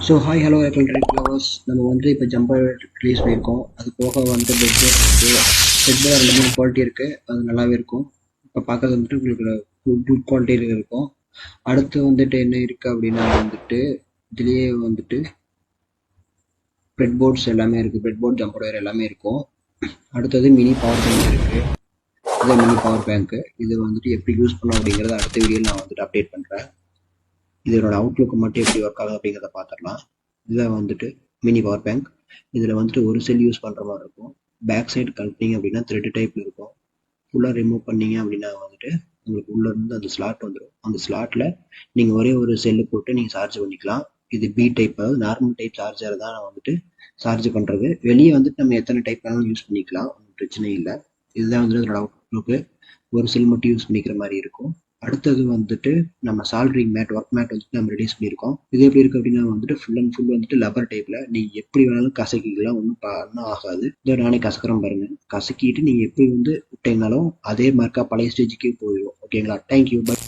So hi hello electric flowers. நம்ம வந்து இப்போ ஜம்பர் ரிலீஸ் பண்ணியிருக்கோம். அது போக வந்து பெட்போர்ட் ரெண்டு மூணு குவாலிட்டி இருக்குது, அது நல்லாவே இருக்கும். இப்போ பார்க்கறது வந்துட்டு உங்களுக்கு குட் குவாலிட்டியில் இருக்கும். அடுத்து வந்துட்டு என்ன இருக்குது அப்படின்னா வந்துட்டு இதுலேயே வந்துட்டு பெட்போர்ட்ஸ் எல்லாமே இருக்குது, பெட்போர்ட் ஜம்பர் ஒயர் எல்லாமே இருக்கும். அடுத்தது மினி பவர் பேங்க் இருக்குது. இது மினி பவர் பேங்க்கு. இது வந்துட்டு எப்படி யூஸ் பண்ணோம் அப்படிங்கிறத அடுத்த வீடியோவில் நான் வந்துட்டு அப்டேட் பண்ணுறேன். இதனோட அவுட்லுக் மட்டும் எப்படி ஒர்க் ஆகுது அப்படிங்கிறத பார்த்துடலாம். இதில் வந்துட்டு மினி பவர் பேங்க். இதில் வந்துட்டு ஒரு செல் யூஸ் பண்ணுற மாதிரி இருக்கும். பேக் சைடு கழட்டிங்க அப்படின்னா த்ரெட் டைப்பில் இருக்கும். ஃபுல்லாக ரிமூவ் பண்ணீங்க அப்படின்னா வந்துட்டு உங்களுக்கு உள்ளே இருந்து அந்த ஸ்லாட் வந்துடும். அந்த ஸ்லாட்டில் நீங்கள் ஒரே ஒரு செல்லு போட்டு நீங்கள் சார்ஜ் பண்ணிக்கலாம். இது பி டைப், அதாவது நார்மல் டைப் சார்ஜர் தான் வந்துட்டு சார்ஜ் பண்ணுறது. வெளியே வந்துட்டு நம்ம எத்தனை டைப் வேணாலும் யூஸ் பண்ணிக்கலாம், ஒன்றும் பிரச்சனை இல்லை. இதுதான் வந்துட்டு அதோட அவுட்லுக்கு. ஒரு செல் மட்டும் யூஸ் பண்ணிக்கிற மாதிரி இருக்கும். அடுத்தது வந்துட்டு நம்ம சால்ட்ரிங் மேட், ஒர்க் மேட் வந்துட்டு நம்ம ரிலீஸ் பண்ணியிருக்கோம். இது எப்படி இருக்குது அப்படின்னா வந்துட்டு ஃபுல் அண்ட் ஃபுல் வந்துட்டு லப்பர் டைப்பில் நீங்கள் எப்படி வேணாலும் கசக்கிக்கலாம், ஒன்றும் ஆகாது. இதை நானே கசக்கிறேன் பாருங்கள். கசக்கிட்டு நீங்கள் எப்படி வந்து விட்டீங்கனாலும் அதே மார்க்காக பழைய ஸ்டேஜுக்கே போயிடும். ஓகேங்களா? Thank you, by.